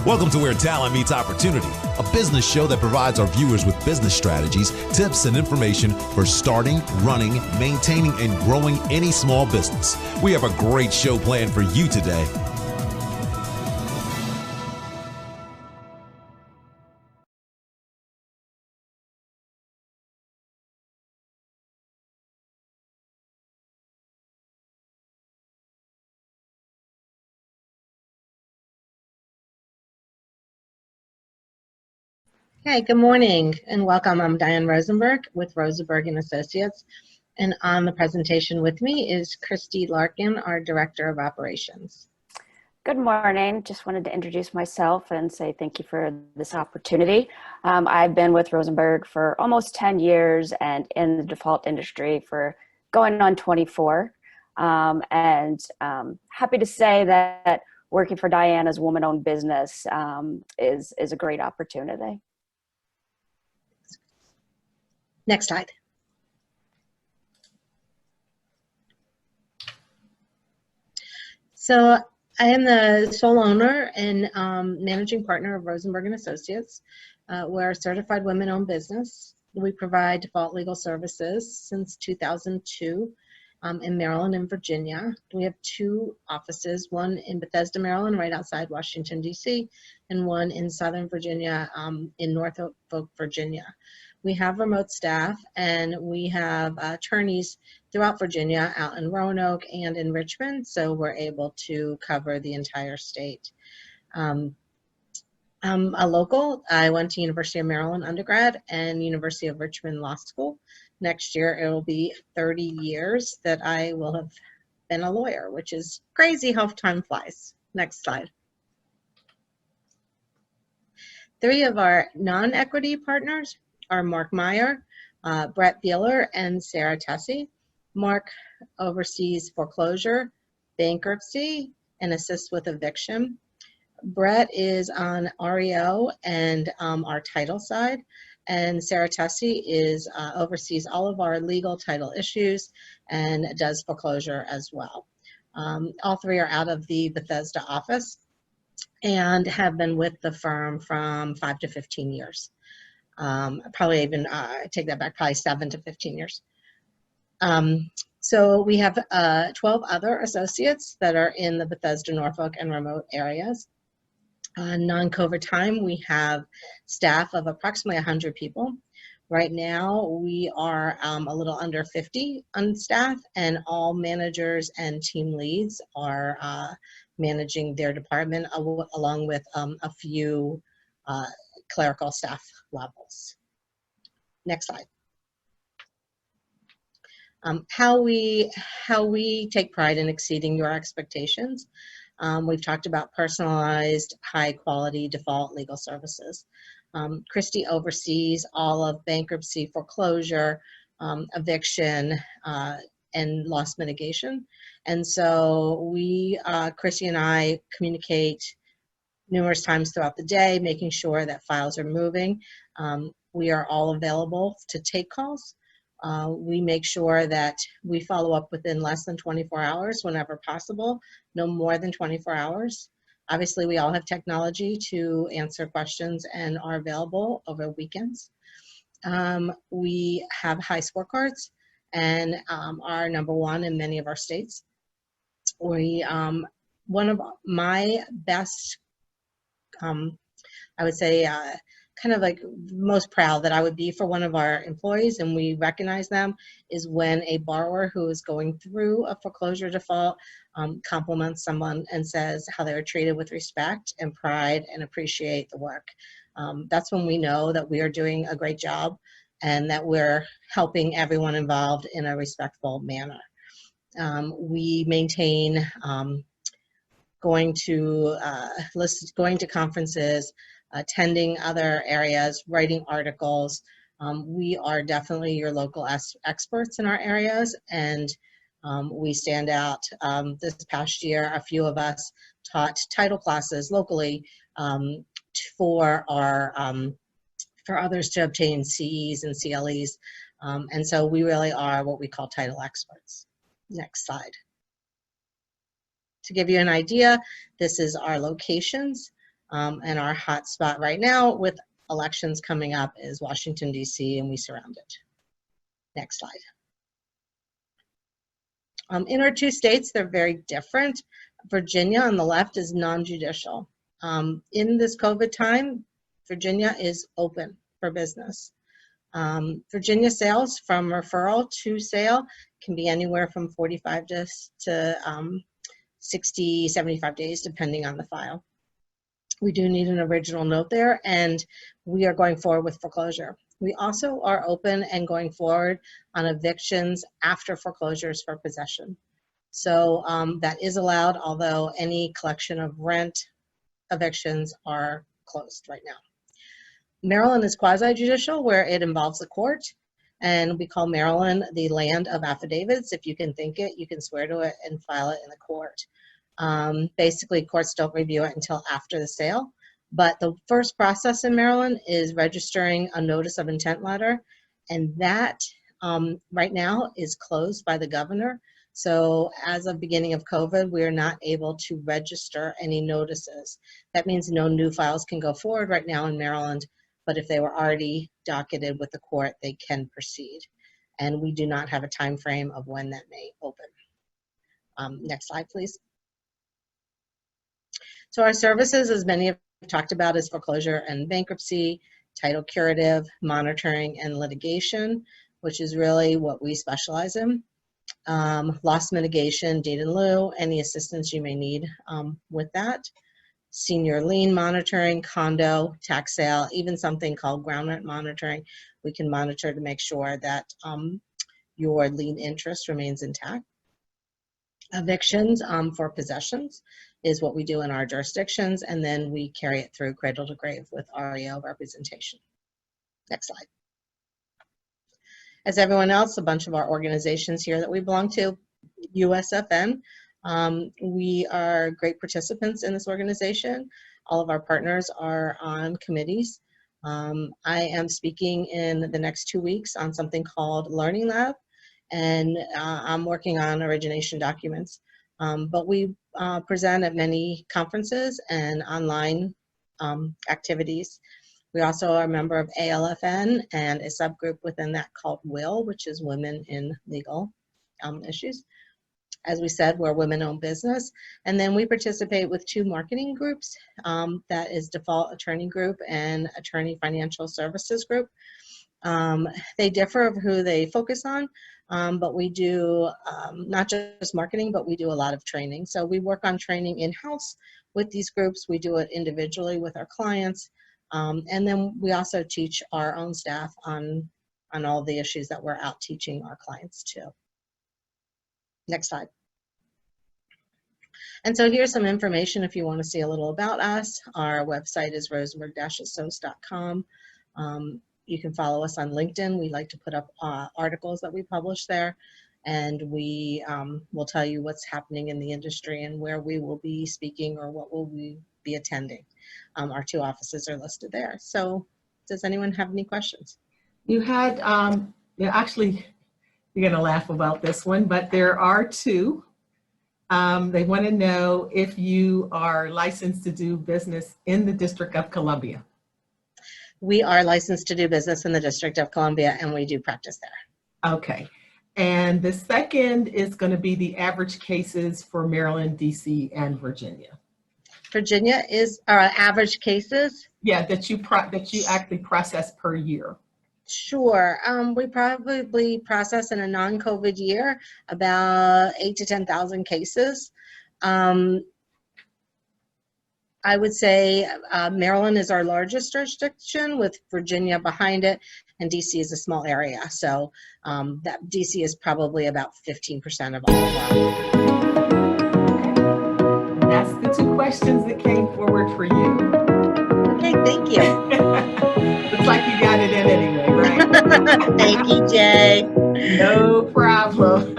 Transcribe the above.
Welcome to Where Talent Meets Opportunity, a business show that provides our viewers with business strategies, tips, and information for starting, running, maintaining, and growing any small business. We have a great show planned for you today. Hey, good morning and welcome. I'm Diane Rosenberg with Rosenberg And Associates, and on the presentation with me is Christy Larkin, our Director of Operations. Good morning. Just wanted to introduce myself and say thank you for this opportunity. I've been with Rosenberg for almost 10 years and in the default industry for going on 24. Happy to say that working for Diane as a woman-owned business is a great opportunity. Next slide. So I am the sole owner and managing partner of Rosenberg and Associates. We're a certified women-owned business. We provide default legal services since 2002 in Maryland and Virginia. We have two offices, one in Bethesda, Maryland, right outside Washington, D.C., and one in Southern Virginia in Norfolk, Virginia. We have remote staff, and we have attorneys throughout Virginia, out in Roanoke and in Richmond, so we're able to cover the entire state. I'm a local. I went to University of Maryland undergrad and University of Richmond Law School. Next year, it will be 30 years that I will have been a lawyer, which is crazy how time flies. Next slide. Three of our non-equity partners are Mark Meyer, Brett Beeler, and Sarah Tessie. Mark oversees foreclosure, bankruptcy, and assists with eviction. Brett is on REO and our title side, and Sarah Tessie is oversees all of our legal title issues and does foreclosure as well. All three are out of the Bethesda office and have been with the firm from 5 to 15 years. Probably even, take that back, probably 7 to 15 years. So we have 12 other associates that are in the Bethesda, Norfolk, and remote areas. Non-COVID time, we have staff of approximately 100 people. Right now, we are a little under 50 on staff, and all managers and team leads are managing their department along with a few clerical staff levels. Next slide. How we take pride in exceeding your expectations. We've talked about personalized, high quality default legal services. Christy oversees all of bankruptcy, foreclosure, eviction, and loss mitigation. And so Christy and I communicate numerous times throughout the day, making sure that files are moving. We are all available to take calls. We make sure that we follow up within less than 24 hours whenever possible, no more than 24 hours. Obviously, we all have technology to answer questions and are available over weekends. We have high scorecards and are #1 in many of our states. One of my best, I would say, kind of like most proud that I would be for one of our employees, and we recognize them, is when a borrower who is going through a foreclosure default compliments someone and says how they were treated with respect and pride and appreciate the work. That's when we know that we are doing a great job and that we're helping everyone involved in a respectful manner. We maintain going to conferences, attending other areas, writing articles. We are definitely your local experts in our areas, and we stand out. This past year, a few of us taught title classes locally for others to obtain CEs and CLEs, and so we really are what we call title experts. Next slide. To give you an idea, this is our locations. And our hot spot right now with elections coming up is Washington, D.C., and we surround it. Next slide. In our two states, they're very different. Virginia on the left is non-judicial. In this COVID time, Virginia is open for business. Virginia sales from referral to sale can be anywhere from 45 to 60, 75 days, depending on the file. We do need an original note there, and we are going forward with foreclosure. We also are open and going forward on evictions after foreclosures for possession. So that is allowed, although any collection of rent evictions are closed right now. Maryland is quasi-judicial, where it involves the court, and we call Maryland the land of affidavits. If you can think it, you can swear to it and file it in the court. Basically, courts don't review it until after the sale, but the first process in Maryland is registering a notice of intent letter, and that right now is closed by the governor. So as of beginning of COVID, we are not able to register any notices. That means no new files can go forward right now in Maryland, but if they were already docketed with the court, they can proceed. And we do not have a time frame of when that may open. Next slide, please. So our services, as many have talked about, is foreclosure and bankruptcy, title curative, monitoring, and litigation, which is really what we specialize in. Loss mitigation, deed in lieu, any assistance you may need with that. Senior lien monitoring, condo, tax sale, even something called ground rent monitoring. We can monitor to make sure that your lien interest remains intact. Evictions for possessions is what we do in our jurisdictions, and then we carry it through cradle to grave with REO representation. Next slide. As everyone else, a bunch of our organizations here that we belong to, USFN, we are great participants in this organization. All of our partners are on committees. I am speaking in the next 2 weeks on something called Learning Lab, and I'm working on origination documents. But we present at many conferences and online activities. We also are a member of ALFN and a subgroup within that called WIL, which is Women in Legal Issues. As we said, we're a women-owned business. And then we participate with 2 marketing groups. That is Default Attorney Group and Attorney Financial Services Group. They differ of who they focus on, but we do not just marketing, but we do a lot of training. So we work on training in-house with these groups. We do it individually with our clients. And then we also teach our own staff on all the issues that we're out teaching our clients too. Next slide. And so here's some information if you want to see a little about us. Our website is rosenberg-associates.com. You can follow us on LinkedIn. We like to put up articles that we publish there, and we will tell you what's happening in the industry and where we will be speaking or what will we be attending. Our 2 offices are listed there. So does anyone have any questions? You had, actually, you're going to laugh about this one, but there are 2. They want to know if you are licensed to do business in the District of Columbia. We are licensed to do business in the District of Columbia, and we do practice there. Okay. And the second is going to be the average cases for Maryland, DC, and Virginia. Virginia is our average cases. Yeah, that you actually process per year. Sure. We probably process in a non-COVID year about 8,000 to 10,000 cases. I would say Maryland is our largest jurisdiction, with Virginia behind it, and DC is a small area. So that DC is probably about 15% of all of our. That's the 2 questions that came forward for you. Okay, thank you. Looks like you got it in anyway, right? Thank you, Jay. No problem.